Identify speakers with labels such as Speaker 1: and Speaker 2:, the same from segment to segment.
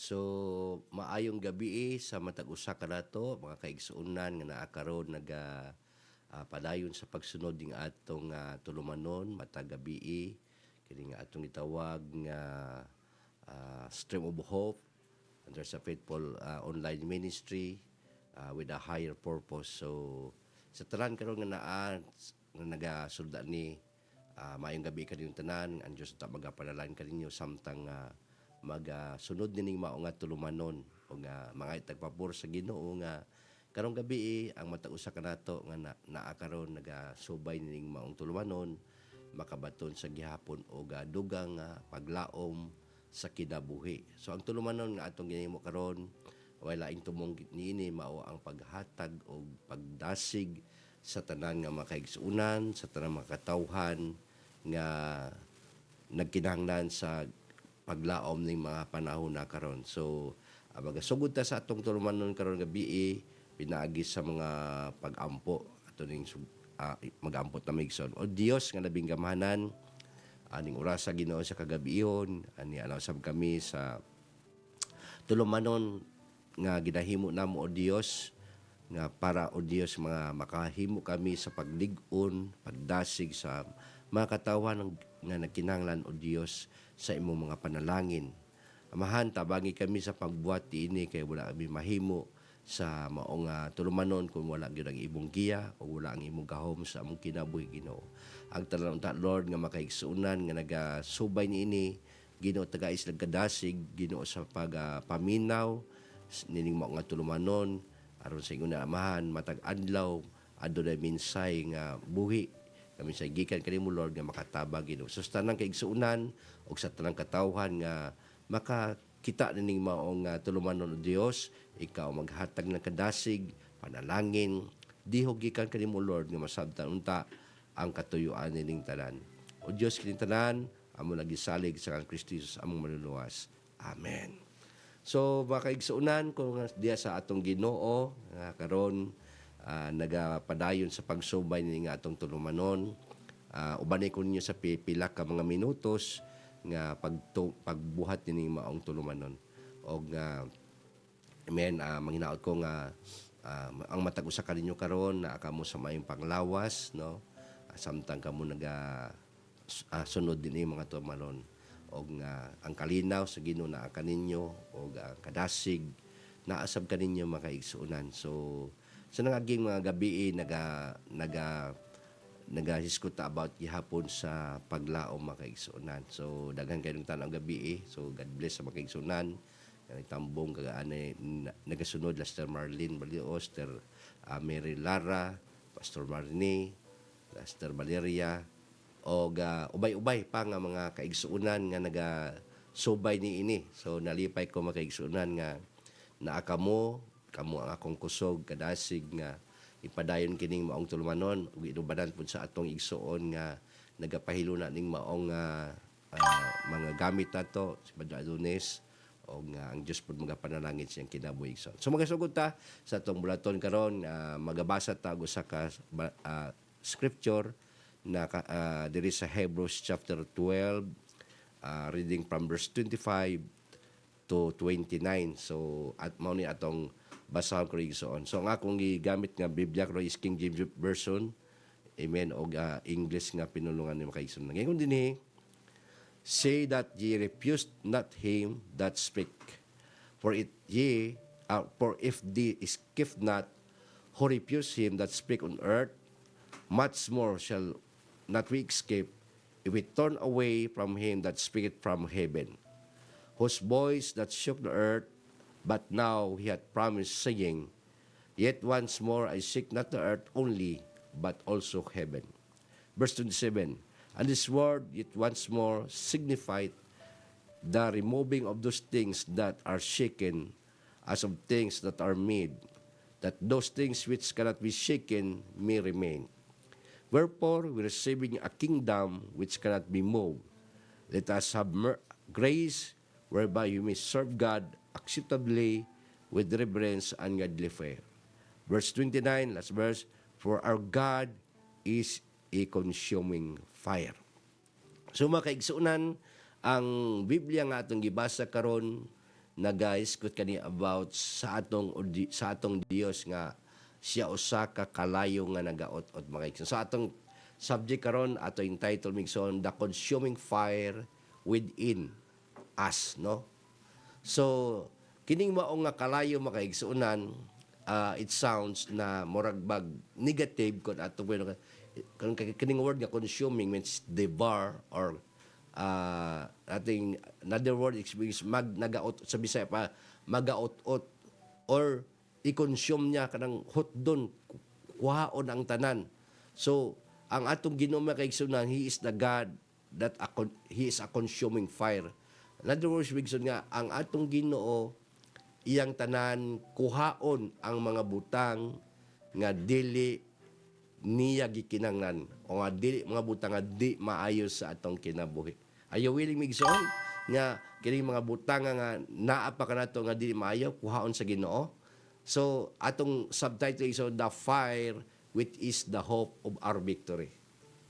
Speaker 1: So, maayong gabi sa matag usa ka nato mga kaigsuonan nga naa karon padayon sa pagsunod ning atong tulumanon matag gabi kini nga atong gitawag nga Stream of Hope under sa Faithful Online Ministry with a higher purpose. So, sa tanan karon nga naa nga nagasulda ni maayong gabi kaninyong tanan, ang Diyos ta magapanalangin kaninyo samtang magasunod nining mao nga tulumanon o nga mga itagpapor sa Ginoo nga karong gabi ang matausa kanato nga naa karon nagasubay nining maong tulumanon makabaton sa gihapon o dugang paglaom sa kinabuhi. So ang tulumanon nga atong ginahimo karon wala ing tumong niini mao ang paghatag o pagdasig sa tanan nga makaigsuunan, sa tanan mga katawhan nga nagkinahanglan sa paglaom ning mga panahon na karon. So, magasugod ta sa atong tulumanon karon gabi pinaagi sa mga pag-ampo ato ning mag-ampo ta migson. O Dios nga labing gamhanan aning oras sa Ginoo sa kagabihon ani sab kami sa tulumanon nga ginahimo namo o Dios nga para o Dios mga makahimo kami sa paglig-on, pagdasig sa mga katawhan nga nagkinahanglan o Dios sa imong mga panalangin. Amahan, tabangi kami sa pagbuhat ini kay wala kami mahimo sa maong tulumanon kung wala gyud ang imong giya o wala ang imong gahom sa among kinabuhi Ginoo. Ang tanan ta Lord nga makaigsuunan nga nagasubay niini Ginoo tagais nagkadasig Ginoo sa paminaw nining mao nga tulumanon aron sa ingon na amahan matag adlaw adunay minsay nga buhi kami sa gikan kanimo Lord nga makatabang Ginoo sa tanang kaigsuunan ug sa tanang katawhan nga makakita nining maong tulumanon o Dios ikaw maghatag ng kadasig panalangin dihog gikan kanimo Lord nga masabtan unta ang katuyuan nining tanan o Dios kining tanan amo nagisalig sa kang Kristo Jesus among manuluwas. Amen. So mga kaigsuunan kung diya sa atong Ginoo nga karon nagapadayon sa pagsubay ni nga atong tulumanon. Ubanay ko ninyo sa pila ka mga minutos nga pagbuhat ni maong tulumanon. O nga, manghinaot ko nga ang matag usa kaninyo karon na kamo sa maayong panglawas, no? Samtang kamo sunod din mga tulumanon. O nga, ang kalinaw sa Ginoo naa kaninyo o kadasig naasab kaninyo makaigsuunan. So, sa nangaging mga gabi nagahiskuta about gihapon sa paglaom makaigsuunan. So daghan kayo ng tanang gabi So God bless sa makaigsuunan. Tambong kagaanay nagasunod Lester Marlene Balios, Lester Mary Lara, Pastor Marnie, Lester Valeria o ubay-ubay pa nga mga kaigsuunan nga nagasubay ni ini. So nalipay ko makaigsuunan nga naa kamo ang akong kusog kadasig nga ipadayon kining maong tulumanon ug inubanan pud sa atong igsuon nga nagapahilo na ning maong mga gamit nato si Padre Adonis o nga ang Dios pud magapanalangin siyang kinabuhi igsoon. So magasugod ta sa atong bulaton karon magabasa ta og usa ka scripture na diri sa Hebrews chapter 12 reading from verse 25 to 29. So at mao ni atong basahon ko igsoon. So ang akong gigamit nga Biblia ko is King James Version. Amen. O English nga pinulungan ni makaigsoon. Ngayon dinhi, say that ye refuse not him that speak. For if they escape not, who refuse him that speak on earth, much more shall not we escape if we turn away from him that speaketh from heaven, whose voice that shook the earth. But now he hath promised, saying, yet once more I seek not the earth only, but also heaven. Verse 27, and this word yet once more signified the removing of those things that are shaken, as of things that are made, that those things which cannot be shaken may remain. Wherefore, we receiving a kingdom which cannot be moved, let us have grace whereby you may serve God acceptably with reverence and godly fear. Verse 29, last verse, for our God is a consuming fire. So mga kaigsuunan, ang Biblia nga atong gibasa karon nagaiskot kani about sa atong Dios nga siya usa ka kalayo nga nagaot-ot mga igsoon. So atong subject karon ato yung title migson, the consuming fire within us, no? So kining mao nga kalayo mga igsuonan, it sounds na murag bag negative kun ato kining word nga consuming means devour or ating another word is nagaot sa Bisaya pa magaot-ot or i-consume niya kanang hotdon kuhaon ang tanan. So ang atong Ginoo makaigsunan, he is the God that he is a consuming fire. In other words, bigson nga ang atong Ginoo iyang tanan kuhaon ang mga butang nga dili niya gikinanglan o nga dili mga butang nga di maayo sa atong kinabuhi. Are you willing migsoon nga kining mga butang nga naa pa kanato nga dili maayo kuhaon sa Ginoo? So atong subtitle is the fire which is the hope of our victory.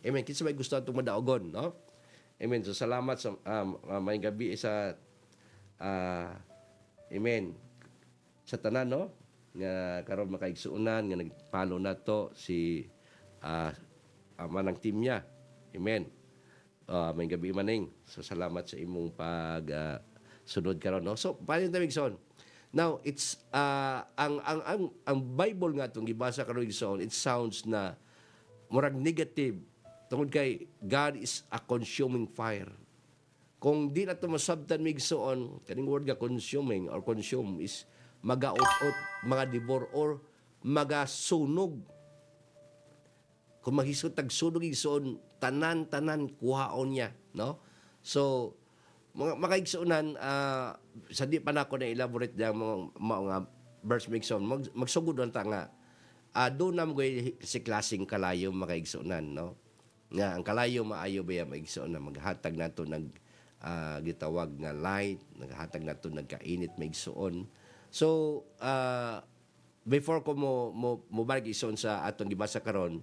Speaker 1: Amen. Kinsa may gusto atong madaogon, no? Amen. So salamat sa may gabi sa amen sa tanan, no? Nga karon makaigsuonan nga nagpalo nato si manang team niya. Amen. May gabi maning. So salamat sa imong pag sunod karon, no. So paano ta migson? Now it's ang Bible nga tong gibasa karon migson, it sounds na murag negative tungod kay God is a consuming fire. Kung di na ito masabtan migsoon, kaning word nga consuming or consume is magaot-ot, mga devour or magasunog. Kung maghisot tagsunog igsoon, tanan-tanan kuhaon niya, no? So makaigsuonan sa di pa nako na elaborate ang mga verse migsoon, magsugod ta nga do na mo si klaseng kalayo makaigsuonan, no? Nga ang kalayo maayo ba maigsoon na maghatag nato gitawag nga light, naghatag nato nagkainit maigsoon. So before ko mo balik igsoon sa atong gibasa karon,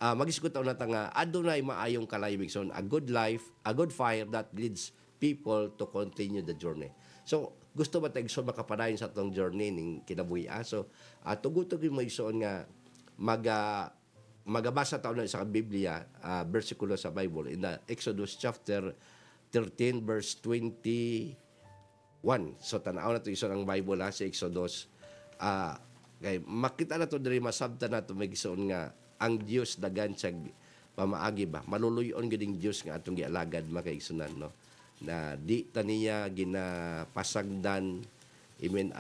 Speaker 1: magisgot na ta nga adunay maayong kalayo migsoon, a good life, a good fire that leads people to continue the journey. So gusto ba tayo igsoon makapadayon sa atong journey ning kinabuhi? So tugutog yung maigsoon nga magabasa taon na sa Biblia, versikulo sa Bible in the Exodus chapter 13 verse 21. So tanaw na to iso ng Bible sa Exodus. Kay makita na to diri masabta na to magisuon nga ang Dios dagan sa pamaagi ba. Maluluyon giding Dios nga atong gialagad makaigsunan, no. Na di taniya ginapasagdan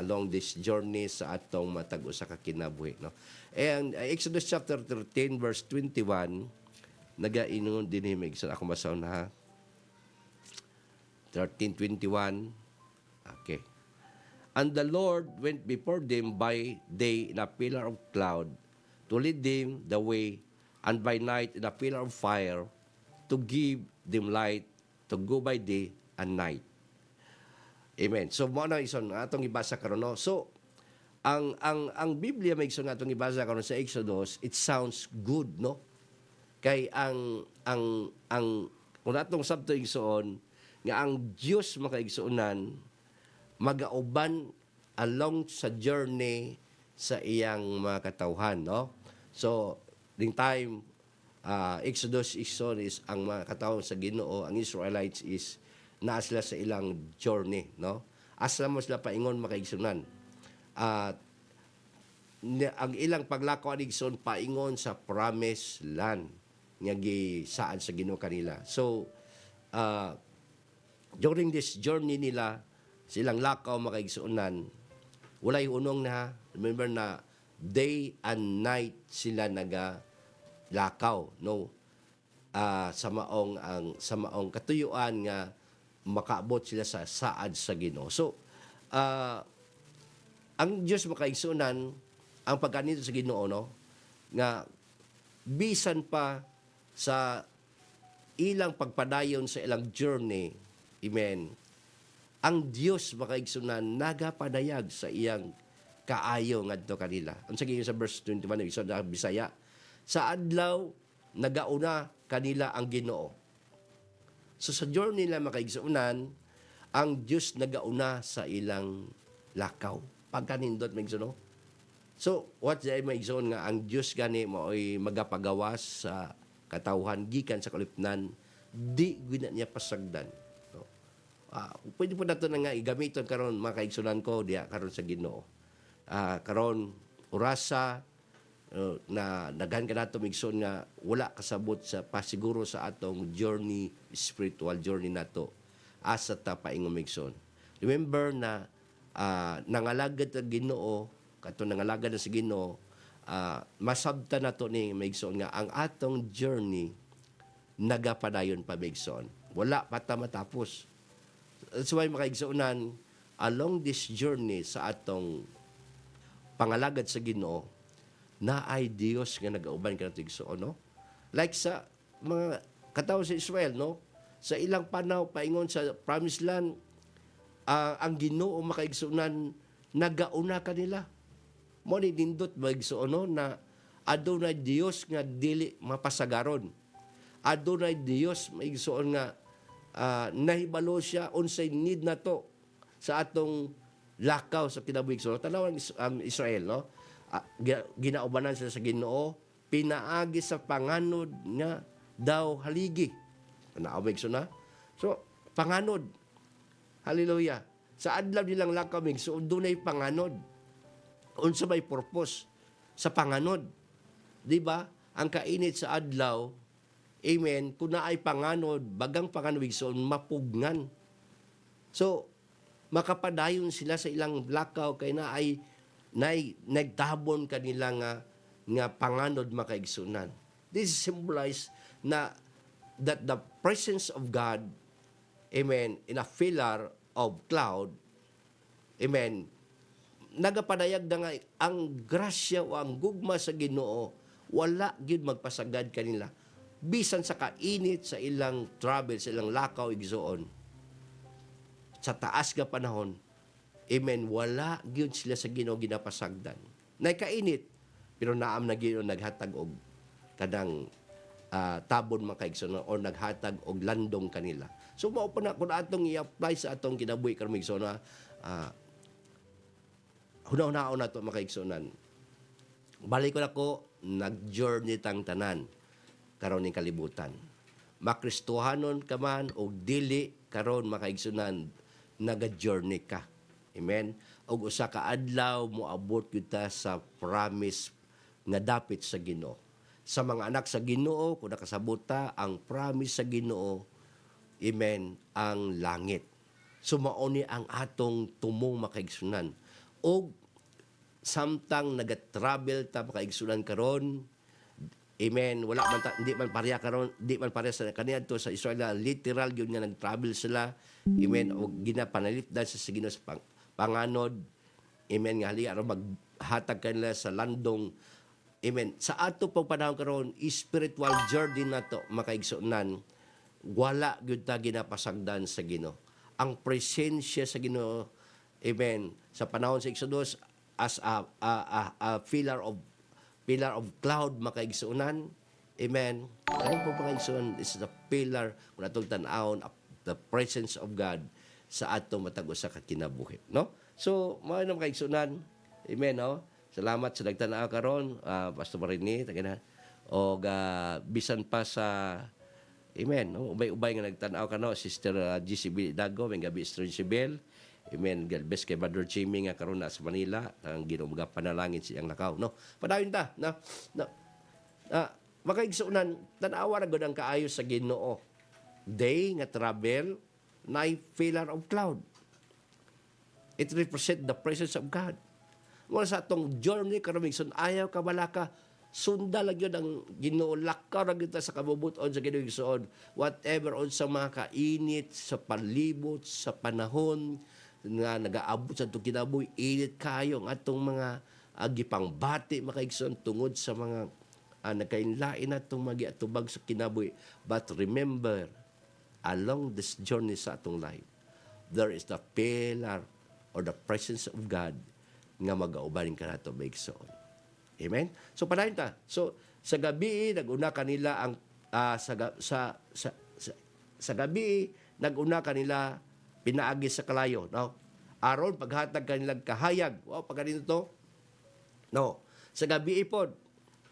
Speaker 1: along this journey sa atong matag usa ka kinabuhi, no. And Exodus chapter 13 verse 21 nagainon dinhi magigsuon ako basaw na ha. 13:21. Okay. And the Lord went before them by day in a pillar of cloud to lead them the way, and by night in a pillar of fire to give them light to go by day and night. Amen. So mo na ison atong ibasa karon, no. So ang Biblia may ison atong ibasa karon sa Exodus, it sounds good, no. Kay ang kung atong sabto igsoon nga ang Dios makaigsuonan magauban along sa journey sa iyang mga katawhan, no. So ding time Exodus is ang mga katawhan sa Ginoo, ang Israelites is naa sila sa ilang journey, no. Asa mo sila paingon makaigsuonan. Ang ilang paglakaw igsoon paingon sa promised land nga gisaad sa Ginoo kanila. So during this journey nila, silang lakaw makaigsuonan, walay unong na, remember na day and night sila lakaw, no. Sa maong katuyuan nga makaabot sila sa saad sa Ginoo. So ang Dios makaigsuonan ang pagkanito sa Ginoo, no, nga bisan pa sa ilang pagpadayon sa ilang journey, amen, ang Dios makaigsunan nagapadayag sa iyang kaayo ngadto kanila. Unsa giingon sa verse 21 sa Bisaya, sa adlaw nagauna kanila ang Ginoo. So sa journey nila makaigsunan, ang Diyos nagauna sa ilang lakaw. Pagkanindot maigsuon. So, what ay maigsoon nga ang Dios gani mo'y magapagawas sa katawhan gikan sa kalipnan, di gina niya pasagdan. No? Pwede po nato na nga igamiton karon mga kaigsunan ko diya karon sa Ginoo. Karon orasa na daghan ka nato migsoon nga wala kasabot sa pasiguro sa atong journey, spiritual journey nato asa ta paingon migsoon. Remember na nangalagad ang Ginoo kato nangalagad na sa Ginoo, masabta na to ni maigsoon nga ang atong journey nagapadayon pa maigsoon. Wala pa ta matapos. That's why makaigsuonan along this journey sa atong pangalagad sa Ginoo na ay Dios nga nagauban ka igsoon, no? Like sa mga katawo sa Israel, no? Sa ilang panaw paingon sa Promised Land, ang Ginoo makaigsuonan nagauna kanila. Mo ni nindot maigsuon no na adunay Dios nga dili mapasagaron. Adunay Dios maigsuon nga nahibalo siya unsay need nato sa atong lakaw sa kinabuhi. So tanaw ang Israel no. Ginaubanan sila sa Ginoo, pinaagi sa panganod nga daw haligi. Naawig na. So panganod. Hallelujah. Sa adlaw nilang lakaw migsuon dunay panganod. Unsa may purpose sa panganod. Di ba? Ang kainit sa adlaw, amen, kung naay panganod, bagang panganod, so mapugnan. So, makapadayon sila sa ilang lakaw kay naay nagtabon kanila nga panganod makaigsunan. This symbolize na that the presence of God, amen, in a pillar of cloud, amen, nagapadayag na nga ang grasya o ang gugma sa Ginoo wala gyud magpasagad kanila bisan sa kainit sa ilang travel sa ilang lakaw igsuon sa taas nga panahon, amen, wala gyud sila sa Ginoo ginapasagdan. Nay kainit pero naam na Ginoo naghatag og kadang tabon makaigsuon o naghatag og landong kanila. So mao pa na kun atong i-apply sa atong kinabuhi karon igsuon na hunaw-hunaw na ito makaigsunan. Balik ko na ko, nag-journey tang tanan karon ning kalibutan. Makristohanon ka man o dili karon makaigsunan, naga-journey ka. Amen? Og usa ka adlaw moabot kita sa promise nga dapit sa Ginoo. Sa mga anak sa Ginoo, kung nakasabota ang promise sa Ginoo, amen, ang langit. Sumaoni ang atong tumong makaigsunan. O samtang nagatravel ta makaigsunan karon, amen, wala man hindi man pareha karon, di man pareha sa kaniadto sa Israel, literal gyud nga nagtravel sila, amen, og ginapanalipdan sa Ginoo sa panganod, amen, nga hali aron maghatag kanila sa landong, amen. Sa ato pang panahon karon, spiritual journey nato makaigsunan, wala gyud ta ginapasagdan sa Ginoo. Ang presensya sa Ginoo, amen, sa panahon sa Exodus as a pillar of cloud makaigsunan, amen. Ano po makaigsunan? This is the pillar kung atong tan-awon the presence of God sa atong matag usa ka kinabuhi, no? So mao na makaigsunan, amen, no? Salamat sa nagtan-aw karon, Pastor Marini, tagana. Og bisan pa sa amen, no? Ubay-ubay nga nagtan-aw kano, Sister GCB Dago, may gabi Sister Isabel. Amen. Galbes kay Brother Jimmy nga karon na sa Manila, ang Ginoo mga panalangin siyang lakaw, no? Padayon ta na makaigsunan tan-awa ra gud ang kaayo sa Ginoo. Day nga travel na pillar of cloud. It represent the presence of God. Mo sa atong journey karon migsun ayaw ka balaka sunda lang yun ang Ginoo, lakaw ra gyud ta sa kabubuton sa Ginoo igsoon. Whatever on sa mga kainit sa palibot sa panahon nga nagaabot sa itong kinabuhi, init kayo ang atong mga gipangbati makaigsoon tungod sa mga nagkainlain atong magiatubag sa kinabuhi. But remember, along this journey sa atong life, there is the pillar or the presence of God nga mag-aubanin ka nato maigsoon. Amen? So padayon ta. So sa gabi naguna kanila ang sa gabi naguna kanila pinaagi sa kalayo, no? Aron paghatag kanilang kahayag. Wow, pag ganito to, no. Sa gabi ipod,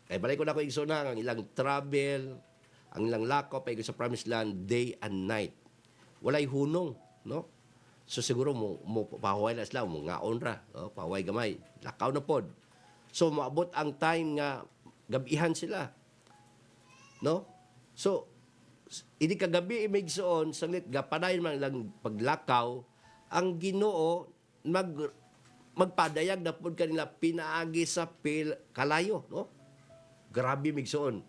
Speaker 1: kay balay ko na ko igsoon ang ilang travel, ang ilang lakaw pa sa promised land day and night. Walay hunong, no? So siguro mo pahuway na sila, mo ngaon ra, no? Pahuway gamay, lakaw na pod. So maabot ang time nga gabihan sila, no? So ini kagabi imigsoon sanglit gapadayon man lang paglakaw ang Ginoo magpadayag na pod kanila pinaagi sa kalayo, no? Grabe migsoon.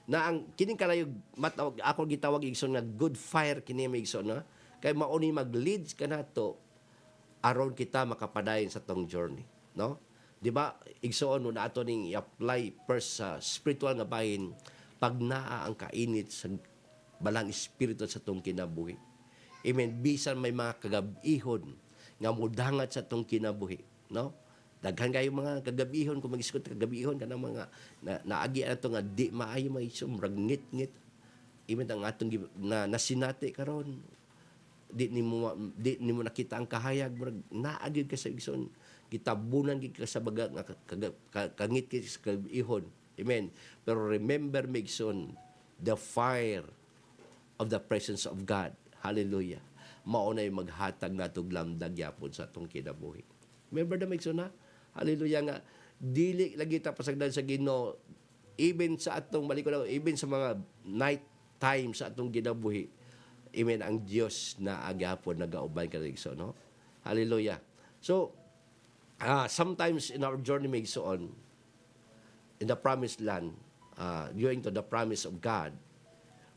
Speaker 1: Na ang kining kalayo matawag ako gitawag igsoon nga good fire kini migsoon, na kay mao ni mag-leads kanato aron kita makapadayon sa tong journey, no? Di ba igsoon na ato ning i-apply first sa spiritual nga bahin pag naa ang kainit sa balang espiritu sa tong kinabuhi. Amen. Bisan may mga kagabihon nga mudangat sa tong kinabuhi, no? Daghan kayo mga kagabihon kung mag-iskot kagabihon kanang mga naagi ato nga di maayo may sumrag ngit-ngit. Amen ang atong nasinati karon. Di nimo nakita ang kahayag murag naagid ka sa igsoon. Gitabunan gid ka sa baga nga kangit ka sa kagabihon. Amen. Pero remember migsoon the fire of the presence of God. Hallelujah. Maunay maghatag natog lamdag yapon sa atong kinabuhi. Remember the migsoon na? Hallelujah nga. Dili lagi ta pasagdan sa Ginoo even sa atong balik ko lang, even sa mga night time sa atong kinabuhi. Amen ang Dios na agapon nagaubay ka igsoon, no? Hallelujah. So sometimes in our journey migsoon in the promised land, going to the promise of God,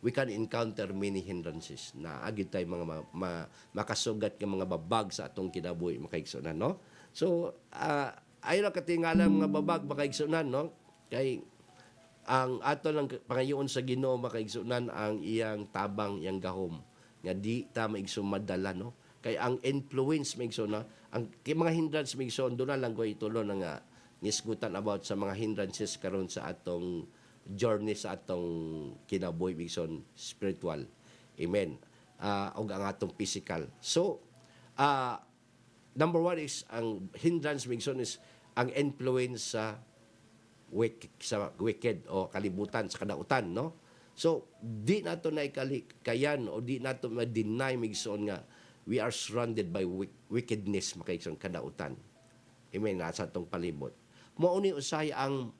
Speaker 1: we can encounter many hindrances na agid tay mga makasugat ng mga babag sa atong kinabuhi makaigsunan, no? So ayon katingala mga babag makaigsunan, no? Kay ang ato lang pangayoon sa Ginoo makaigsunan ang iyang tabang, iyang gahom nga di ta maigsumadala, no? Kay ang influence maigsunan ang mga hindrance maigsunan do na lang ko itulo na nga nisgutan about sa mga hindrances karon sa atong journey sa atong kinabuhi bigson spiritual. Amen. O ang atong physical. So, number one is ang hindrance bigson is ang influence sa wicked o kalibutan sa kadautan, no? So, di nato na kayan o di nato ma-deny migson nga we are surrounded by wickedness makaigson kadautan. Amen. Nasa atong palibot. Mao ni usay ang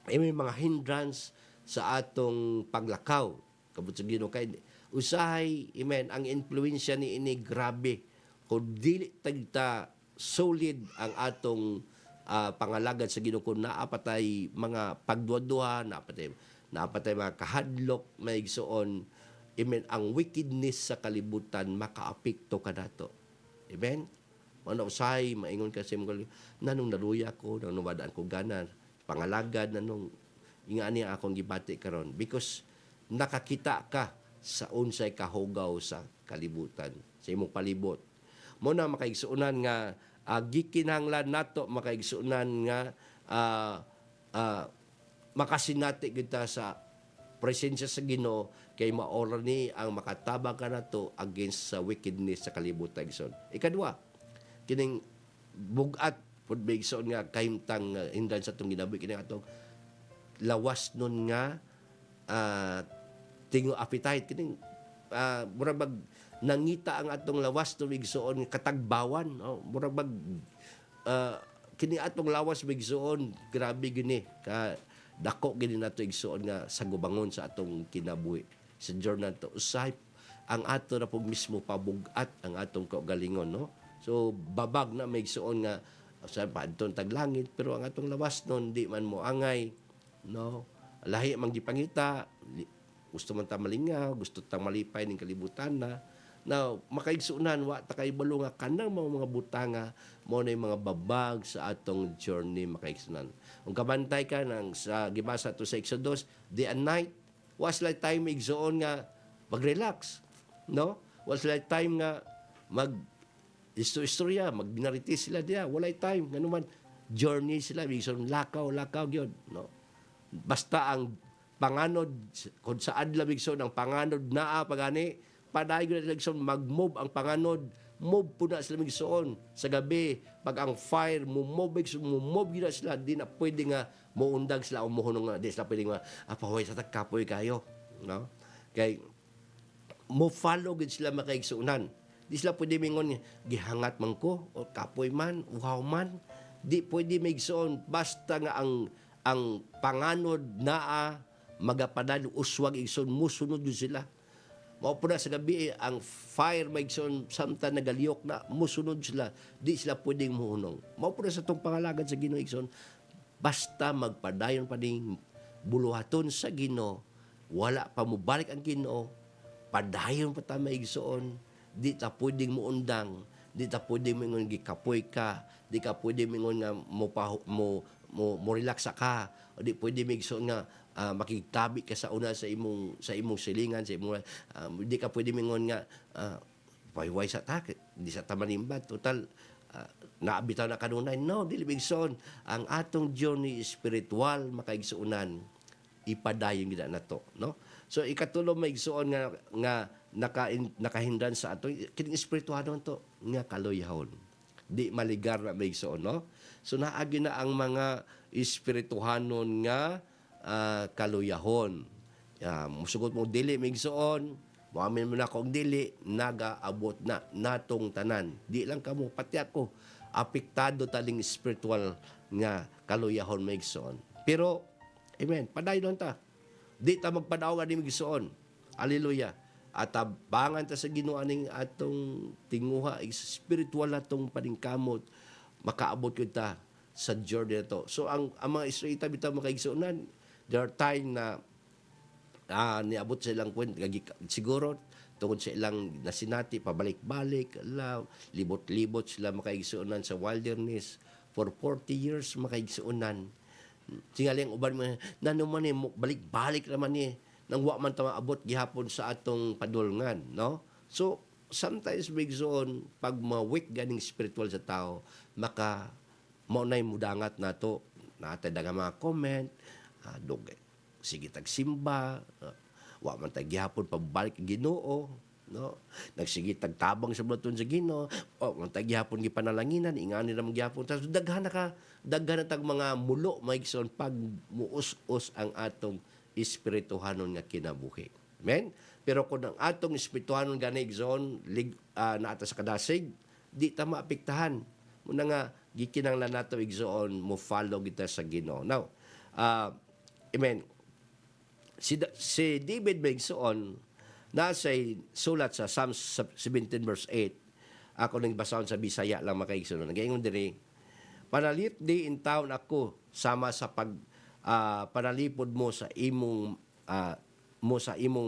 Speaker 1: may mga hindrance sa atong paglakaw. Kabut sa Ginoo kay usahay, amen, ang influensya ni ini grabe. Kung dili tagta solid ang atong pangalagad sa Ginoo, kung naapatay mga pagduwa-duha, naapatay mga kahadlok, may igsoon, amen, ang wickedness sa kalibutan makaapekto kanato. Amen. Ano usay maingon kasi mo nanong naluya ko, nanong wadaan ko ganan pangalagad nanong ingani akong gibati karon because nakakita ka sa unsay kahugaw sa kalibutan sa imong palibot. Mo na makaigsuunan nga gikinahanglan nato makaigsuunan nga makasinati kita sa presensya sa Ginoo kay maoral ni ang makatabang ka nato against sa wickedness sa kalibutan igsoon. Ikadua, kining bugat pud bigson nga kahimtang hindan sa atong ginabuhi kini atong lawas nun nga tingo appetite kining murag bag nangita ang atong lawas to bigsoon katagbawan, no? Murag bag kini atong lawas bigsoon grabe gini ka dako gini nato igsoon nga sagubangon sa atong kinabuhi sa journal to usay ang ato na pug mismo pabugat ang atong kaugalingon, no? So babag na may igsoon nga sa padton taglangit pero ang atong lawas nun di man mo angay, no? Lahi man gipangita, gusto man ta malingaw, gusto ta malipay ning kalibutan na. Now, makaigsuunan wa ta kay balo nga kanang mga butanga mo na mga babag sa atong journey makaigsuunan. Kung kabantay ka nang sa gibasa to sa Exodus, day and night, was like time igsuon nga mag-relax, no? Was like time nga istorya, magnariti sila diya, walay time, nganuman journey sila, bigson lakaw gyud, no? Basta ang panganod kung saan labigson ang panganod naa pagani padayon na sila mag-move ang panganod, move po na sila magsuon sa gabi. Pag ang fire, move yun na sila, di na pwede nga muundag sila o muhunong nga, di sila pwede nga, pahuay sa tagkapoy kayo. No? Kay, mo follow gid sila makaigsuunan. Di sila pwede mingon, gihangat man ko, o kapoy man, uhaw man. Di pwede maigsuon, basta nga ang panganod naa, magapadal, uswag igsoon, musunod yun sila. Mao po na sa gabi, ang fire maigsoon, samtang nagaliyok na, musunod sila. Di sila pwedeng muhunong. Mao po na sa itong pangalagan sa Ginoo igsoon, basta magpadayon pa ding buluhaton sa Ginoo, wala pa mubalik ang Ginoo, padayon pa ta maigsoon, di ta pwedeng muundang, di ta pwedeng mingon gikapoy ka, di ka pwedeng mingon nga mo relax ka, o di pwede migsoon nga makigtabi ka sa una sa imong silingan, sa imong di ka pwede mingon nga wayway sa ta, di sa tamanimbat total naabitaw na kanunay. No, dili migsoon ang atong journey spiritual makaigsuunan, ipadayon gid nato, no? So ikatulo maigsuon nga nakahindran sa ato kining espirituhan to nga kaluyahon, di maligar na maigsuon, no? So naagi na ang mga espirituhanon nga kaluyahon. Musugot mo dili maigsuon, muamin mo na kung dili, nagaabot na natong tanan. Di lang kamo, pati ako, apektado taling spiritual nga kaluyahon maigsuon. Pero amen, padayon ta. Di ta magpadaw nga ni migsuon. Hallelujah. At tabangan ta sa Ginoo aning atong tinguha, spiritual atong paningkamot, makaabot yun ta sa journey na to. So ang mga Israelita bitaw makaigsuonan, there are time na niabot sa ilang kwent, siguro tungod sa ilang nasinati, pabalik-balik, libot-libot sila makaigsuonan sa wilderness for 40 years makaigsuonan. Singali ang uban mo, nanuman balik-balik naman nang wa man ta maabot gihapon sa atong padulngan, no? So sometimes bigsoon pag ma-weak ganing spiritual sa tao, maka maunay mudangat nato, natay daga mga comment, sige tagsimba, wa man ta gihapon pabalik Ginoo, no? Nagsige tagtabang sa blaton sa Ginoo, man ta gihapon gipanalaginan, ingani ra gihapon ta daghan na tag mga mulo maigsoon pag muus-us ang atong espirituhanon nga kinabuhi. Amen? Pero kung ang atong espirituhanon gani igsoon naata sa kadasig, di ta maapektahan. Muna nga gikinanglan nato igsoon mo follow kita sa Ginoo. Now, amen. Si David maigsoon nasa sulat sa Psalms 17 verse 8. Ako nang basahon sa Bisaya lang makaigsoon. Nagaingon diri, panalit di in town ako sama sa panalipod mo sa imong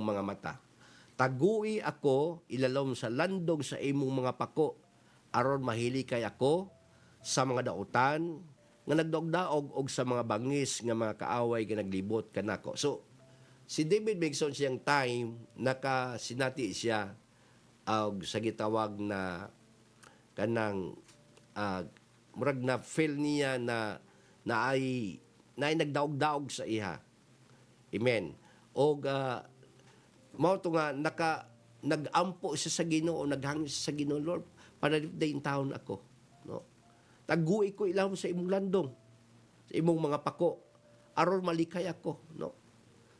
Speaker 1: mga mata. Tagui ako ilalom sa landong sa imong mga pako, aron mahili kay ako sa mga dautan nga nagdaog-daog og sa mga bangis nga mga kaaway nga naglibot kanako. So si David Bigson siyang time nakasinati siya og sa gitawag na kanang murag na feel niya na ay nagdaog-daog sa iha. Amen. O mao to nga nagampo siya sa Ginoo, naghangin siya sa Ginoo, Lord, panalit dayon taon ako, no? Tagui ko ilawom sa imong landong, sa imong mga pako, aron malikay ako, no?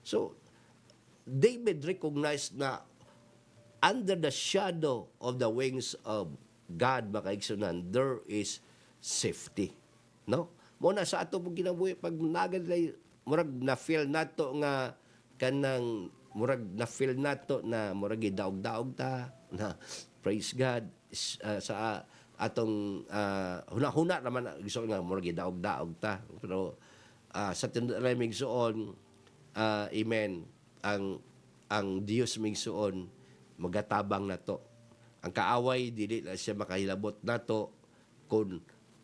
Speaker 1: So David recognized na under the shadow of the wings of God, makaigsunan, there is safety, no? Muna sa ato pong kinabuhi, pag nagad murag na-feel nato nga kanang murag na-feel nato na murag daog-daog ta na praise God sa atong huna-huna naman gusto nga murag daog-daog ta, pero sa tindaray migsuon, amen, ang Dios migsuon magatabang nato. Ang kaaway dili na siya makahilabot nato kung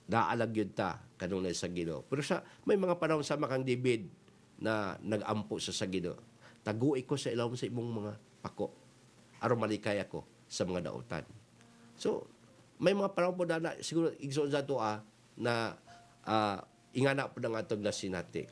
Speaker 1: naalag yun ta kanunay sa Ginoo. Pero may mga panahon sama kang David na nag-ampo sa Ginoo. Tagui ko sa ilawom sa imong mga pako, aron malikay ako sa mga dautan. So may mga panahon po na siguro igsoon sa tuwa na ingana po ng atong nasinati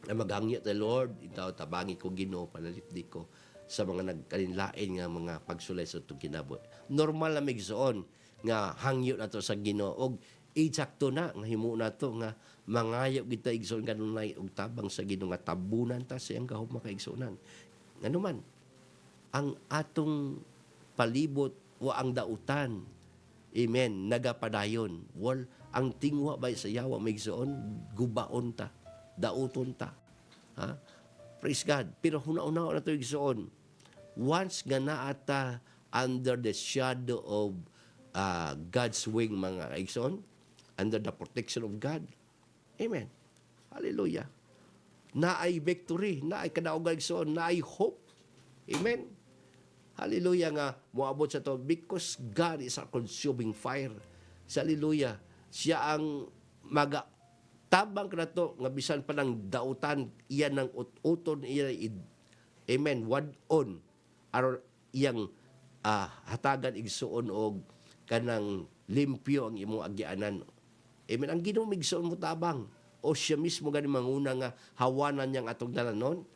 Speaker 1: na maghangyo the Lord, itaw tabangi ko Ginoo, panalit di ko. sa mga nagkalinlain nga mga pagsulay sa itong kinabuhi. Normal na migsoon nga hangyo na to sa Ginoo og eksakto na nga himo na to nga mangayo kita igsoon kanunay og tabang sa Ginoo nga tabunan ta siyang gahom makaigsunan. Ano man ang atong palibot wa ang dautan. Amen. Nagapadayon. Ang tingwa ba sa yawa migsoon gubaon ta, dauton ta. Ha? Praise God. Pero huna-una na to igsoon. Once nga naata under the shadow of God's wing mga igsoon, under the protection of God. Amen. Hallelujah. Naay victory, naay kadaogan igsoon, naay hope. Amen. Hallelujah nga moabot sa to because God is a consuming fire. Hallelujah. Siya ang tabang ka na to nga bisan pa ng dautan iyan ng uton iyan amen wadon aron iyang hatagan igsuon og kanang limpyo ang imong agianan. Amen. Ang Ginoo migsuon mo tabang o siya mismo gani manguna nga hawanan niyang atong dalanon.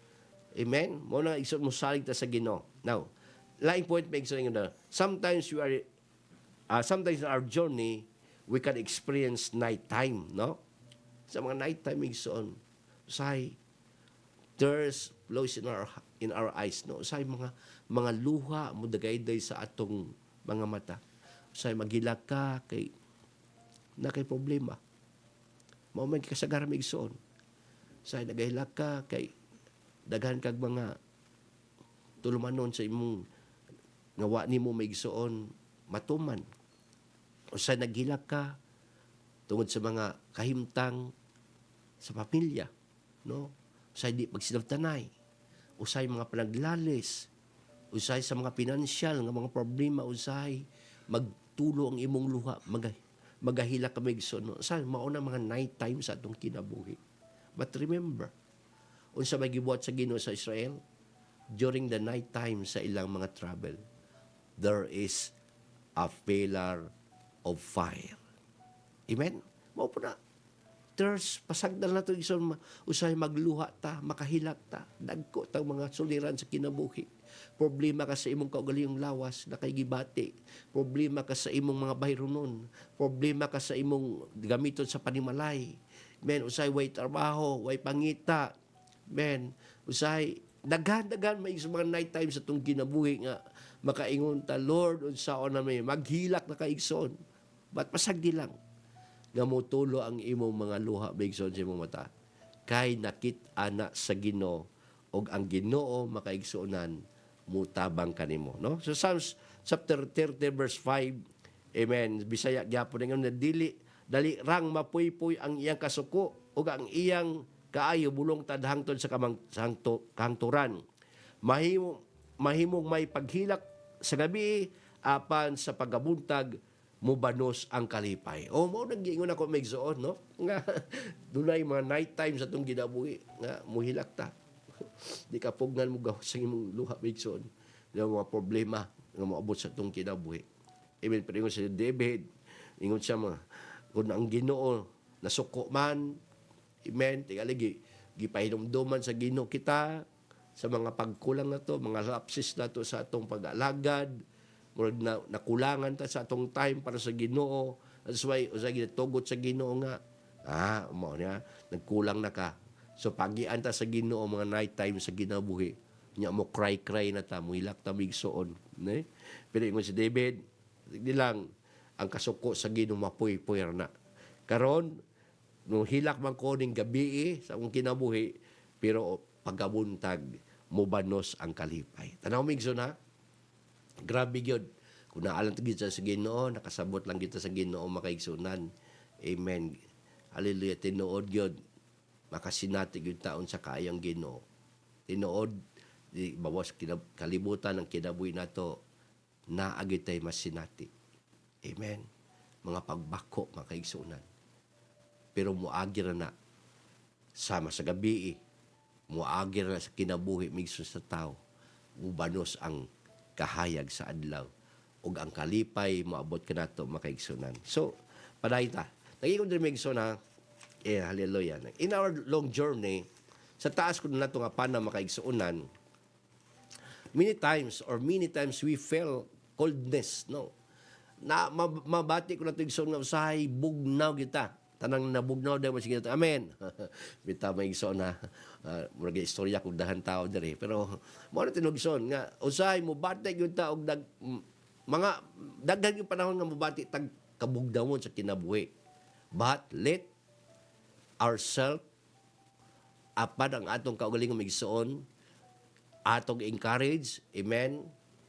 Speaker 1: Amen. Mo na igsuon mo salig ta sa Ginoo. Now, laing point make saying na sometimes sometimes in our journey we can experience night time, no? Sa mga night time igsoon, say there's flows in our eyes, no? Say mga luha mo dagayday sa atong mga mata. Say magilak ka kay problema. Mao man kasagaran igsoon. Say nagahilak ka kay daghan kag mga tulumanon sa imong nga wa nimo maigsoon matuman. O sa naghilak ka tungod sa mga kahimtang sa pamilya, no? Usay di pagsinabtanay, usay mga panaglalis, usay sa mga pinansyal nga mga problema, usay magtulo ang imong luha, magahilak ka maigsoon. No? Usay mao na mga night time sa atong kinabuhi. But remember, unsa may gibuhat sa Ginoo sa Israel during the night time sa ilang mga travel, there is a pillar of fire. Amen? Mao po na. There's pasagdal na ito usay magluha ta, makahilak ta, dagko tang mga suliran sa kinabuhi. Problema ka sa imong kaugalingong lawas na kay gibati. Problema ka sa imong mga bayronon. Problema ka sa imong gamiton sa panimalay. Men, usay way trabaho, way pangita. Men, usay daghan may mga night time sa itong kinabuhi nga makaingon ta, Lord, unsaon na may maghilak na kaigsoon. Ba't pasagdi lang? Nga motulo ang imong mga luha maigsoon sa imong mata. Kay nakit-ana sa Ginoo og ang Ginoo makaigsuonan mutabang kanimo, no? So Psalms chapter 30 verse 5. Amen. Bisaya gyapon nga dali rang mapuypuy ang iyang kasuko ug ang iyang kaayo bulong tadhangtod sa kahangturan. Mahimong may paghilak sa gabi apan sa pagabuntag mubanos ang kalipay. O mo nag-iingon ako maigsoon, no? Nga dunay mga night time sa tong ginabuhi nga muhilak ta. Di ka pugnan mo gawas sa imong luha maigsoon. Nga mga problema nga moabot sa tong kinabuhi. Amen. Pero ingon sa David, ingon siya mga kung ang Ginoo nasuko man, amen, tigaligi gipahinumduman sa Ginoo kita sa mga pagkulang na to, mga lapses na to sa atong pag-alagad, murag na nakulangan ta sa atong time para sa Ginoo. That's why usay ginatugot sa Ginoo nga mo niya nagkulang na ka. So pagian ta sa Ginoo mga night time sa ginabuhi. Nya mo cry na ta, mo hilak ta migsoon, ne? Pero ingon si David, di lang ang kasuko sa Ginoo mapuy-puy na. Karon no hilak man ko ning gabi sa akong kinabuhi, pero pagabuntag mubanos ang kalipay. Tanaw migso na. Grabe gyud. Kung naalang kita sa Ginoo, nakasabot lang kita sa Ginoo makaigsunan. Amen. Hallelujah. Tinuod gyud. Makasinati gyud taon sa kaayang Ginoo. Tinuod di bawas kalibutan ng kinabuhi nato naagi tay masinati. Amen. Mga pagbako makaigsunan. Pero muagi na sama sa gabi muagi na sa kinabuhi migso sa tao. Mubanos ang kahayag sa adlaw ug ang kalipay moabot kanato makaigsunan. So, paday ta. Nagingod din migso na hallelujah. In our long journey sa taas ko na nato nga pana makaigsunan, many times we feel coldness, no? Na mabati ko na ito igsoon nga usahay bugnaw kita. Tanang nabugnaw daw sige ito. Amen. Bita may igsoon na murag istorya kung dahan tao diri. Pero mo na tinugsoon nga usahay mo bati gyud ta og mga daghan yung panahon nga mobati tag kabugdawon sa kinabuhi. But let ourselves apad ang atong kaugalingong igsoon, atong encourage, amen,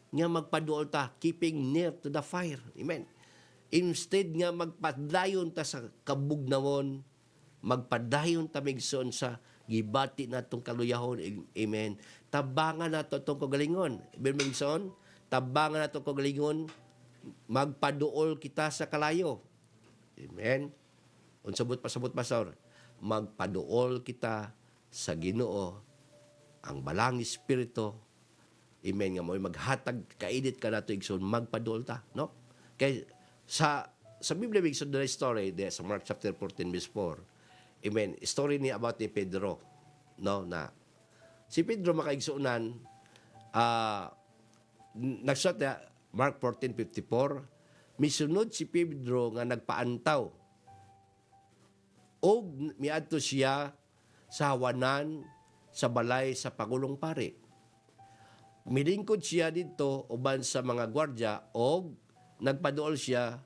Speaker 1: nga magpaduol ta, keeping near to the fire, amen. Instead nga magpadayon ta sa kabugnawon, magpadayon ta migsoon sa gibati natong kaluyahon, amen. Tabangan nato itong kagalingon, amen migsoon, tabangan nato kagalingon, magpaduol kita sa kalayo, amen. Unsabot pasabot pastor, magpaduol kita sa Ginoo, ang balang espiritu, amen, nga mo maghatag kainit ka nato igsoon, magpaduol ta, no? Kay sa Biblia igsoon the story there sa Mark chapter 14 verse 4, amen, story ni about ni Pedro, no, na si Pedro makaigsuunan, nagsulat na Mark 14:54, misunod si Pedro nga nagpaantaw og miadto siya sa hawanan sa balay sa Pangulong Pari. Milingkod siya dito uban sa mga gwardya og nagpaduol siya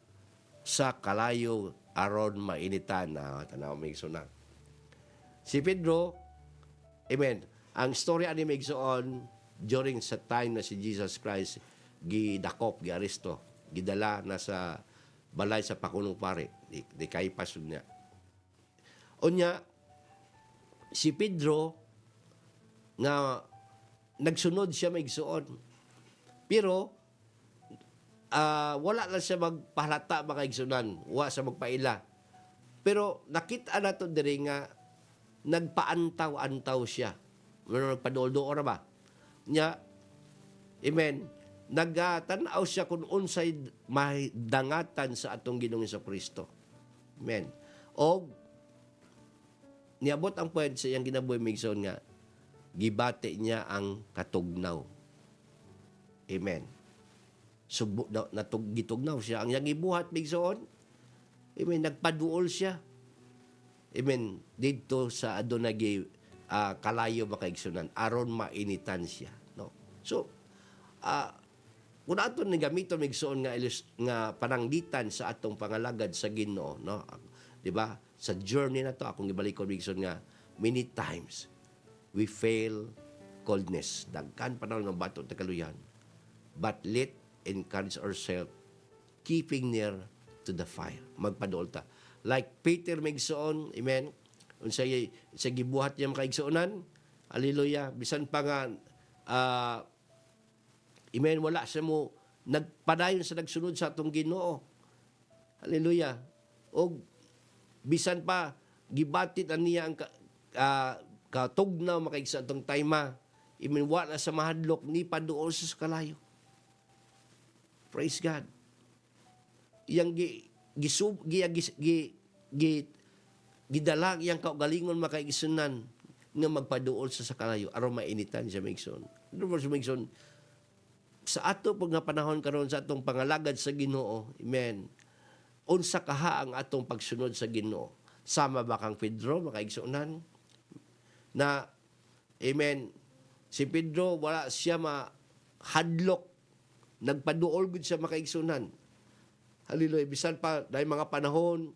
Speaker 1: sa kalayo aron mainitan. Tanaw may igsoon. Si Pedro, amen, ang story ani may igsoon during sa time na si Jesus Christ gidakop, giaresto, gidala na sa balay sa Pangulong Pari, di Caiaphas niya. Unya, si Pedro nga nagsunod siya maigsuon. Pero wala lang siya magpahalata makaigsunan, wa sa magpaila. Pero nakita nato diri nga nagpaantaw-antaw siya. Nagpadol-do ba? Nya, amen, nagtanaw siya kung unsay mahidangatan sa atong Ginoong Jesucristo. Amen. O niabot ang point sa iyang ginabuhi migsoon nga gibati niya ang katugnaw. Amen. Subo gitugnaw siya ang iyang gibuhat migsoon. Amen, nagpaduol siya. Amen, dito sa adunay kalayo makaigsunan aron mainitan siya, no. So kung aton ni gamiton migsoon nga pananggitan sa atong pangalagad sa Ginoo, no, di ba? Sa journey na to, akong gibalikon migsoon nga many times we fail coldness. Daghan panahon nga bato ta kaluyan. But let encourage ourselves keeping near to the fire. Magpaduol ta. Like Peter migsoon, amen, unsay sa gibuhat niya makaigsuonan, hallelujah, bisan pa nga amen, wala siya mo nagpadayon sa nagsunod sa atong Ginoo, hallelujah, o bisan pa gibatit niya ang katugnaw makaigsa atong tayma, amen, wala sa mahadlok ni paduol sa kalayo. Praise God. Iyang gidalag iyang kaugalingon makaigsunan nga magpaduol sa kalayo aron mainitan siya migsoon. Migsoon sa ato pag nga panahon karon sa atong pangalagad sa Ginoo, amen, unsa kaha ang atong pagsunod sa Ginoo? Sama ba kang Pedro makaigsunan na, amen, si Pedro wala siya mahadlok, nagpaduol gud siya makaigsunan. Hallelujah. Bisan pa dahil mga panahon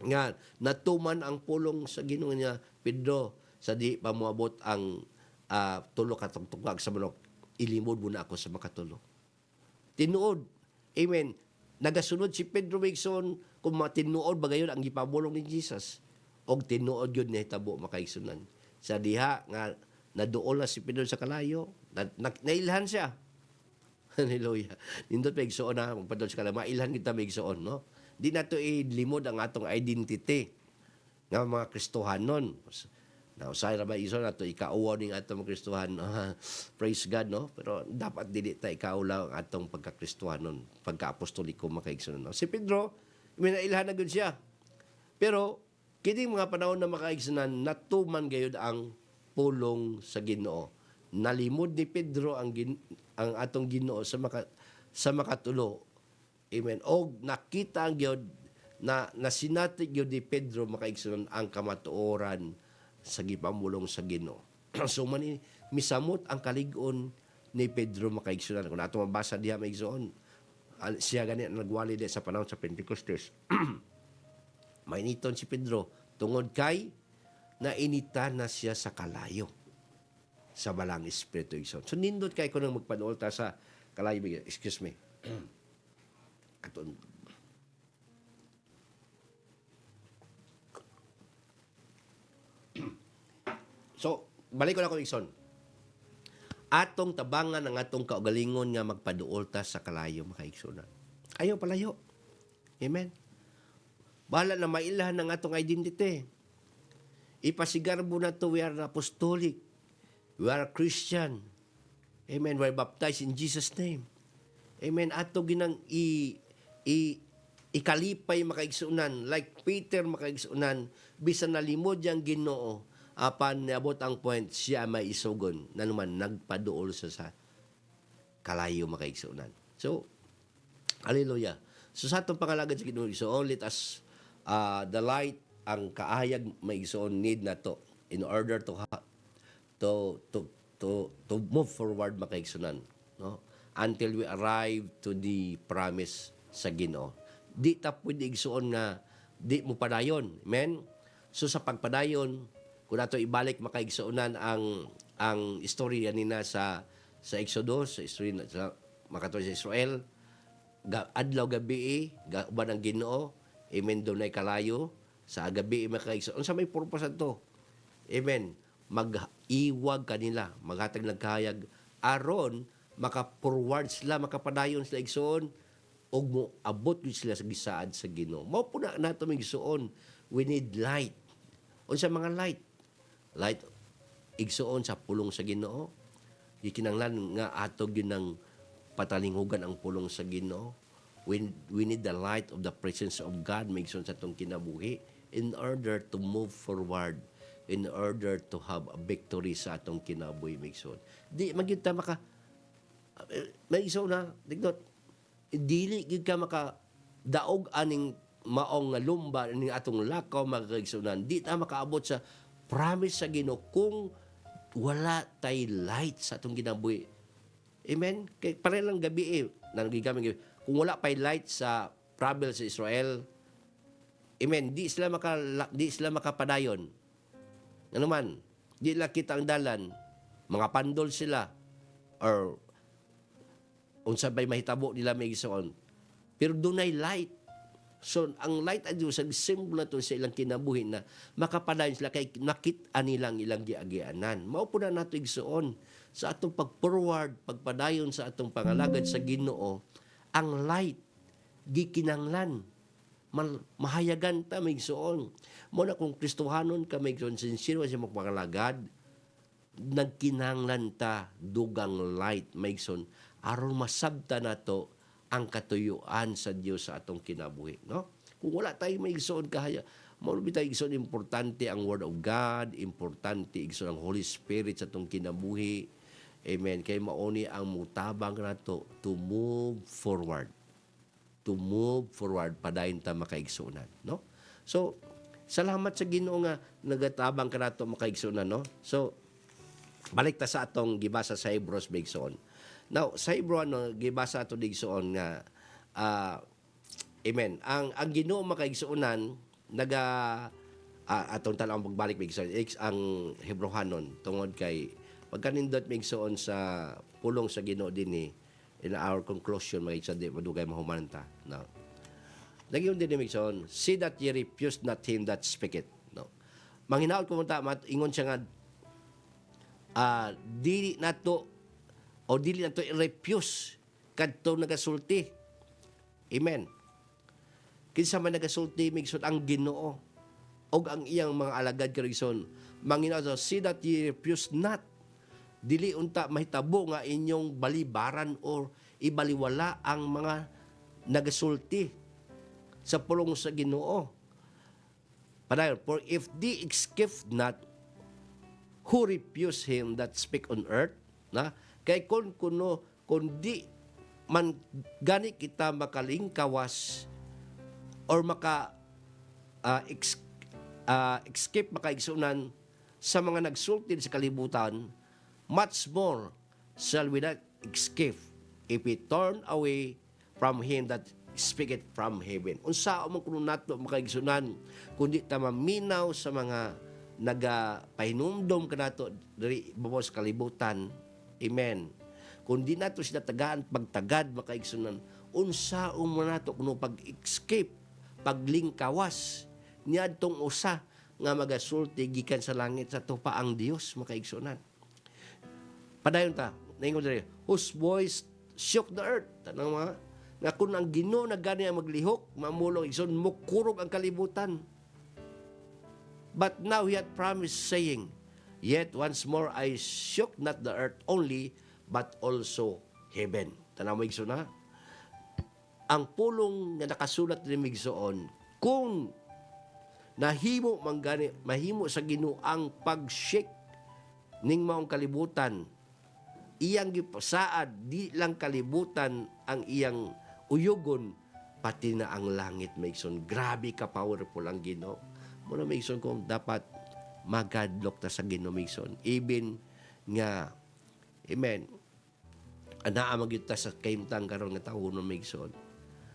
Speaker 1: nga natuman ang pulong sa Ginoo niya, Pedro, sa di pa moabot ang tulo ka tugtugag sa manok, ilimod mo na ako sa makatulo. Tinuod, amen, nagasunod si Pedro migsoon kung matinuod ba gayon ang gipabulong ni Jesus, og tinuod yun na hitabo makaigsunan. Sa diha nga naduol na si Pedro sa kalayo, nailhan siya. Hallelujah. Nindot migsoon na magpadol sa kalayo, mailhan kita migsoon, no? Di na to ilimod ang atong identity nga mga Kristohanon. Now, say ra ba iso na to ikauwa ning atong Kristohan. Praise God, no? Pero dapat dili ta ikaula ang atong pagka-Kristohanon, pagka-apostoliko makaigsunan. No? Si Pedro, minailhan na gud siya. Pero kining mga panahon na makaigsunan, natuman gayud ang pulong sa Ginoo. nalimod ni Pedro ang atong Ginoo sa makatulo. Amen. Og nakita ang Gyud na sinati gyud ni Pedro makaigsunon ang kamatuoran sa gipamulong sa Ginoo. So misamot ang kalig-on ni Pedro makaigsunon. Kung ato mabasa diha maigsuon, siya gani nagwali di sa panahon sa Pentecostes. Mainiton si Pedro tungod kay nainitan na siya sa kalayo sa balang espiritu igsoon. So nindot kay ko nang magpaduol ta sa kalayo. Excuse me. Katon. So, balik ko na ko igsoon. Atong tabangan ang atong kaugalingon nga magpaduol ta sa kalayo makaigsunan. Ayaw palayo. Amen. Bahala na mailahan ng atong identity. Ipasigarbo na to, we are apostolic. We are Christian. Amen. We are baptized in Jesus' name. Amen. Ato ginang ikalipay makaigsunan. Like Peter makaigsunan, bisan nalimod yang Ginoo, apan niabot ang point, siya may isugon na naman nagpaduol sa kalayo makaigsunan. So, hallelujah. So sa atong pangalagad sa Ginoo, so let us the light, ang kaayag maigsuon need na to in order to move forward makaigsunan, no? Until we arrive to the promise sa Ginoo. Di ta pwede igsuon nga di mo padayon. Amen? So sa pagpadayon, kung nato ibalik makaigsuonan ang istorya nina sa Exodus, sa istorya sa makatuloy sa Israel, adlaw gabi uban ang Ginoo, amen, dunay kalayo sa gabi makaigsuon. Unsa may purpose to? Amen. Mag-iwag kanila, maghatag nagkayag aron maka-forward sila, makapadayon sila igsuon og mo abot gyud sila sa gisaad sa Ginoo. Mao po na nato may igsuon, we need light. Unsa mga light? Light igsuon sa pulong sa Ginoo. Gikinahanglan nga ato ginang patalinghugan ang pulong sa Ginoo. We need the light of the presence of God maigsuon sa atong kinabuhi in order to move forward, in order to have a victory sa atong kinabuhi maigsuon. Di magyud ta maka maigsuon na dignot. Dili gid ka maka daog aning maong nga lumba ning atong lakaw makaigsunan. Di ta makaabot sa promise sa Ginoo kung wala tay light sa atong kinabuhi. Amen? Kay parelang gabi nagigamit gabi. Kung wala pay light sa travel sa Israel, amen, di sila makapadayon. Ano man, di lang kita ang dalan, mga pandol sila, or unsa bay mahitabo nila may igsoon. Pero dunay light. So, ang light ay sa symbol na to sa ilang kinabuhi na makapadayon sila kay nakita nilang ilang giagianan. Mao po na nato igsoon sa atong pag-forward, pagpadayon sa atong pangalagad sa Ginoo, ang light gikinanglan mahayagan ta maigsuon. Mo na kung Kristohanon ka maigsuon sincere sa mga pangalagad, nagkinanglan ta dugang light maigsuon aron masabta nato ang katuyuan sa Dios sa atong kinabuhi, no? Kung wala tayo maigsuon kahaya, mao bitay igsuon importante ang word of God, importante igsuon ang Holy Spirit sa atong kinabuhi. Amen. Kay mauni ang mutabang nato to move forward. To move forward padayon ta makaigsuonan, no? So, salamat sa Ginoo nga nagatabang ka nato makaigsuonan, no? So, balik ta sa atong gibasa sa Hebrews bigsoon. Now, sa Hebrew gibasa ato digsoon nga amen. Ang Ginoo makaigsuonan atong tanang pagbalik bigsoon ang Hebrewanon tungod kay pagkanindot migsuon sa pulong sa Ginoo dinhi in our conclusion mga di madugay mahumanta, no? Nagyon din migsuon, see that ye refuse not him that speaketh, no? Manghinaot ko ta ingon siya nga dili nato i-refuse kadto nagasulti. Amen. Kinsa man nagasulti migsuon ang Ginoo og ang iyang mga alagad karigson, manghinaot, see that ye refuse not. Dili unta mahitabo nga inyong balibaran or ibaliwala ang mga nagasulti sa pulong sa Ginoo. Padayon, for if they escape not, who refuse him that speak on earth, Na kay kun di man gani kita makalingkawas or escape makaigsunan sa mga nagsulti sa kalibutan, much more shall we not escape if we turn away from Him that speaketh from heaven. Unsa man kuno nato makaigsunan kundi ta maminaw sa mga nagapahinumdom kanato diri babaw sa kalibutan. Amen. Kundi nato sila tagaan pagtagad makaigsunan, unsa man nato kuno pag-escape, paglingkawas niadtong usa nga magasulti gikan sa langit sa tupa ang Dios makaigsunan. Padayon ta, naingon diri, whose voice shook the earth. Tanang mga nga kung ang Ginoo na gani ang maglihok, mamulong igsoon mukurog ang kalibutan. But now He had promised, saying, yet once more I shook not the earth only, but also heaven. Tanaw mo igsoon na? Ang pulong nga nakasulat ni Migsoon, kung mahimo sa Ginoo ang pag-shake ning maong kalibutan, iyang gipasaad, di lang kalibutan ang iyang uyugon, pati na ang langit, Maigsoon. Grabe ka powerful ang Ginoo. Muna, Maigsoon, kung dapat magadlok ta sa Ginoo, Maigsoon. Even nga, amen, anaamag kita sa kaimtang karon nga taon, Maigsoon.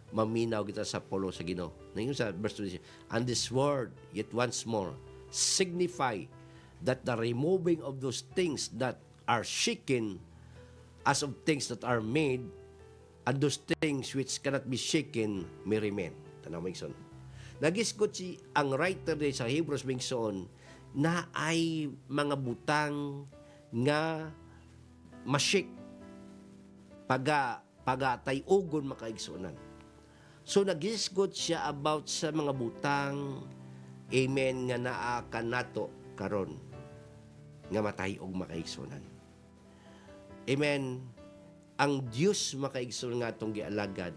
Speaker 1: Maminaw kita sa polo sa Ginoo. Ngayon sa verse 20, and this word, yet once more, signify that the removing of those things that are shaken as of things that are made, and those things which cannot be shaken may remain. Tanaw Maigsoon. Nagisgot si ang writer din sa Hebrews Maigsoon na ay mga butang nga mashik pagatay-ugon makaigsunan. So nagisgot siya about sa mga butang, amen, nga naa kanato karon nga matay og makaigsunan. Amen. Ang Dios makaigsunan nga atong gialagad,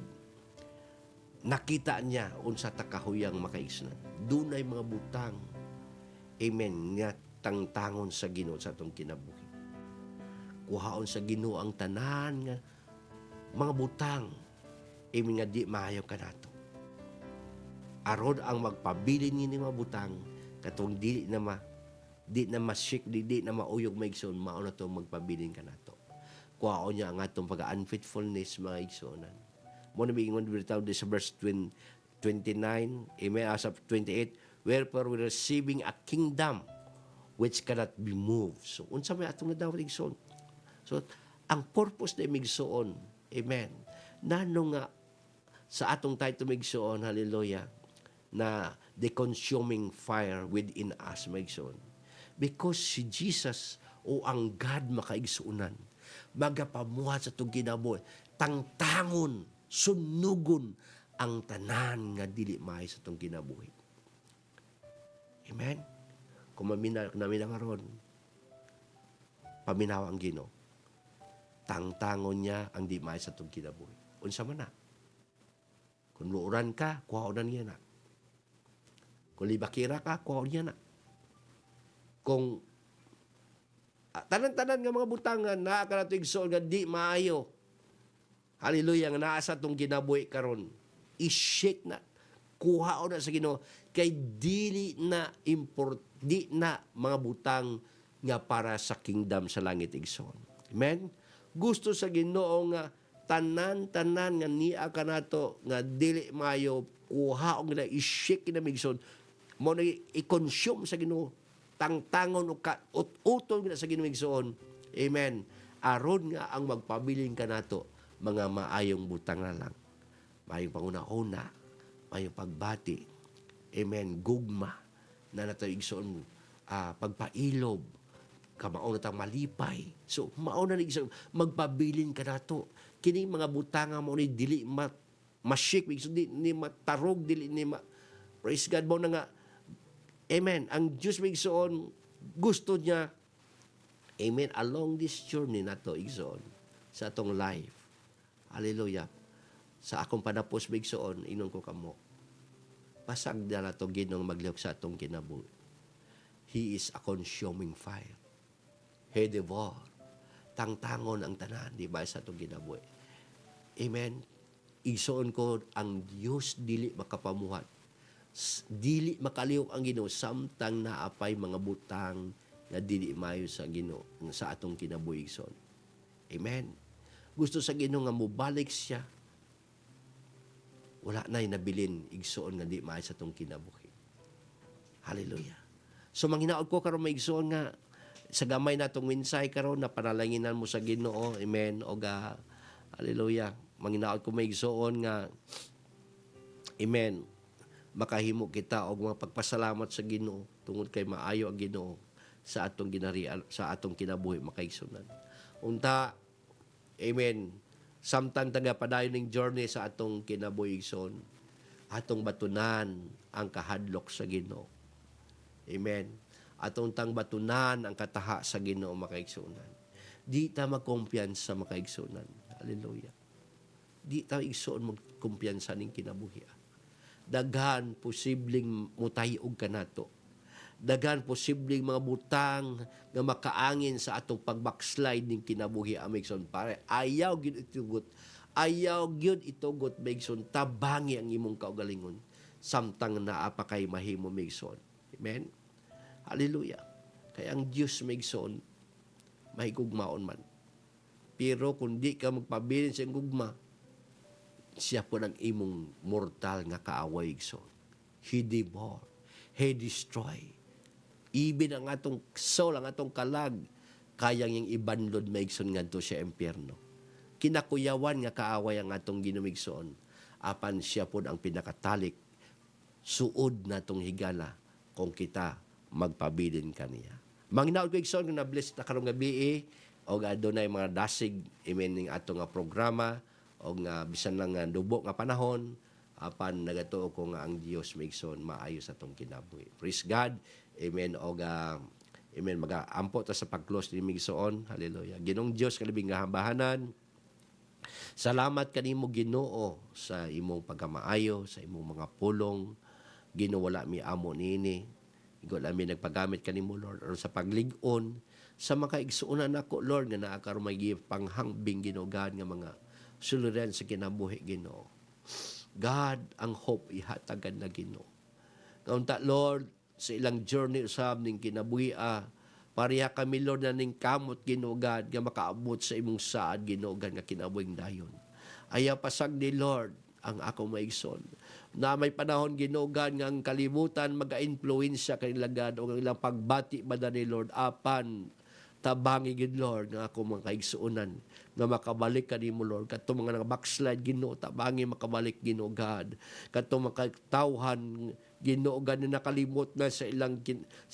Speaker 1: nakita niya unsa ta kahuyang makaigsunan. Dunay mga butang, amen, nga tangtangon sa Ginoo sa atong kinabuhi. Kuhaon sa Ginoo ang tanan nga mga butang, amen, nga di maayo kanato. Aron ang magpabilin ni mga butang katong di na ma-shake, di na mauyog maigsoon, mao na to magpabilin kanato. Kuhaon niya ang atong pag-unfaithfulness mga igsunan. Mo na bigingon bitaw sa verse 29, amen, as of 28, wherefore we receiving a kingdom which cannot be moved. So unsa may atong nadawat igsoon? So ang purpose na igsoon, amen, nano nga sa atong title migsoon, hallelujah, na the consuming fire within us migsoon. Because si Jesus o ang God makaigsuunan, magapamuhat sa itong kinabuhi, tangtangon, sunugon ang tanan nga dili maay sa itong kinabuhi. Amen? Kung namin nga ron, paminaw ang Ginoo, tangtangon niya ang di maay sa itong kinabuhi. Unsa man na? Kung luuran ka, kuhaonan niya na. Kung libakira ka, kuhaon niya na. Kung tanan-tanan nga mga butang nga naa ka nato igsoon nga di maayo, hallelujah, nga naa sa itong kinabuhi karon, i-shake na, kuhaon na sa Ginoo, kay di na mga butang nga para sa kingdom sa langit igsoon. Amen? Gusto sa Ginoo nga tanan-tanan nga niya ka nato nga dili maayo, kuhaon na i-shake na migsoon, mo na i-consume sa Ginoo, tangtangon o utol na sa Ginoo migsoon. Amen. Aron nga ang magpabilin ka nato mga maayong butang na lang. Maayong panguna-una, maayong pagbati. Amen. Gugma na nato igsoon, pagpailob, kamao na tang malipay. So, mauna na igsoon, magpabilin ka nato. Kini mga butanga mo ni dili ma-shake, di ni matarog, dili ni praise God mo na nga. Amen. Ang Diyos migsoon, gusto niya, amen, along this journey na to igsoon, sa atong life. Hallelujah. Sa akong panapos migsoon, inon ko kamo, pasag na to Ginoo maglihok sa atong kinabuhi. He is a consuming fire. He devour. tangtangon ang tanan, di ba, sa itong kinabuhi. Amen. Igsoon ko, ang Diyos dili makapamuhat. Dili makaliw ang Ginoo samtang naapay mga butang nga dili mayo sa Ginoo sa atong kinabuhi igsoon. Amen. Gusto sa Ginoo nga mobalik siya. Wala na'y nabilin igsoon nga di maayo sa atong kinabuhi. Hallelujah. So manghinaot ko karon may igsoon nga sa gamay natong minsay karon na panalanginan mo sa Ginoo. Amen. O ga hallelujah. Manghinaot ko may igsoon nga amen. Makahimo kita og mga pagpasalamat sa Ginoo tungod kay maayo ang Ginoo sa atong ginarian, sa atong kinabuhi makaigsunan. Unta amen. Samtang tagapadayon ning journey sa atong kinabuhi igsoon, atong batunan ang kahadlok sa Ginoo. Amen. Atong tang batunan ang kataha sa Ginoo makaigsunan. Di ta magkumpiyansa makaigsunan. Hallelujah. Di ta igsoon magkumpiyansa ning kinabuhi. Daghan posibleng mutayog kanato. Daghan posibleng mga butang nga makaangin sa atong pagbackslide ning kinabuhi amigson pare. Ayaw gyud itugot. Ayaw gyud itugot migson tabangi ang imong kaugalingon samtang naa pa kay mahimo migson. Amen. Hallelujah. Kay ang Dios migson mahigugmaon man. Pero kung di ka magpabilin sa gugma, siya po ang imong mortal nga kaaway igsoon. He devour, he destroy. Even ang atong soul, ang atong kalag, kayang yung ibanlod maigsoon ngadto sa impyerno. Kinakuyawan nga kaaway ang atong ginumigsoon. Apan siya po ang pinakatalik, suod natong higala kung kita magpabilin kaniya. Manginaot ko igsoon kung na-bless na karong gabi o adunay mga dasig amen ning atong nga programa o nga bisan lang nga dubo nga panahon apan nagatuo ko nga ang Dios maigsoon maayo sa atong kinabuhi. Praise God. Amen. O amen magaampo ta sa pag-close ni migsoon. Hallelujah. Ginong Dios kalibing gahambahanan. Salamat kanimo Ginoo sa imong pagkamaayo, sa imong mga pulong. Ginoo wala mi amo niini. Igol mi nagpagamit kanimo Lord aron sa paglig-on sa mga igsuonan nako Lord nga naa karon may panghambing Ginoo God nga mga suluran sa kinabuhi Ginoo. God ang hope ihatagan na Ginoo. Kaunta Lord sa ilang journey usab ning kinabuhi pareha kami Lord na ning kamot Ginoo God nga makaabot sa imong saad Ginoo God nga kinabuhing dayon. Ayaw pasag ni Lord ang ako maigsoon. Na may panahon Ginoo God nga ang kalibutan maga-influensya kanila God o ang ilang pagbati ba ni Lord apan tabangi gid Lord nga ako mga kaigsuonan nga makabalik kanimo Lord kadto mga backslide Ginoo tabangi makabalik Ginoo God kadto makatawhan Ginoo God na nakalimot na sa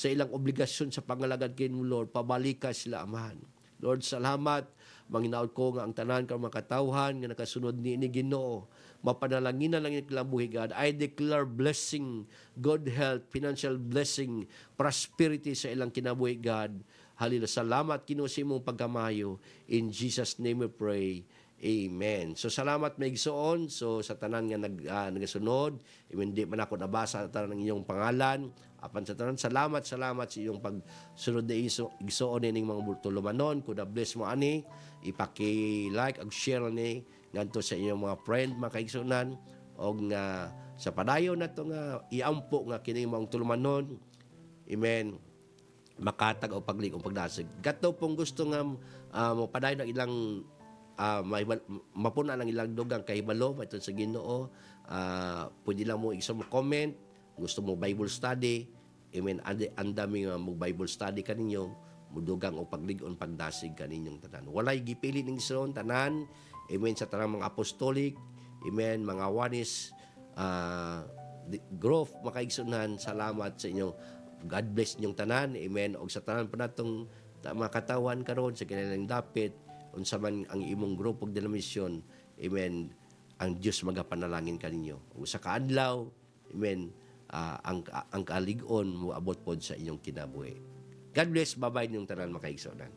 Speaker 1: ilang obligasyon sa pangalagad kinimo Lord pabalika sila amahan. Lord salamat manginaot ko nga ang tanan kang mga katawhan nga nakasunod ni Ginoo mapanalangin na lang yung kalabuhi God. I declare blessing, good health, financial blessing, prosperity sa ilang kinabuhi God. Hallelujah. Salamat Ginoo sa imong pagkamayo. In Jesus' name we pray. Amen. So salamat maigsoon. So sa tanan nga nagasunod, hindi man ako nabasa sa tanan ng inyong pangalan. Apan sa tanan salamat sa iyong pagsunod na igsoon ning mga tulumanon. Kung na-bless mo ani, ipaki-like ag share ni ngadto sa inyong mga friend mga kaigsunan og nga sa padayon nato nga iampo nga kini mga tulumanon. Amen. Makatag o paglig o pagdasig. Gato pong gusto nga mapadayon ang ilang mapuna ng ilang dugang kahibalo matun sa Ginoo. Pwede lang mo isa mo comment, gusto mo Bible study, amen, andami nga mo Bible study kaninyo, mudugang o paglig-on pagdasig kaninyong tanan. Walay gipili ning isun tanan, amen, sa tanang mga apostolic, amen, mga wanis, growth makaigsunan. Salamat sa inyo. God bless ninyong tanan, amen, og sa tanan pa natong mga katawan karon sa kanilang dapit unsa man ang imong grupo og denominasyon, amen, ang Dios magapanalangin kaninyo. Sa kaadlaw, amen, ang kalig-on mo abot pod sa inyong kinabuhi. God bless, bye-bye ninyong tanan makaigsunan.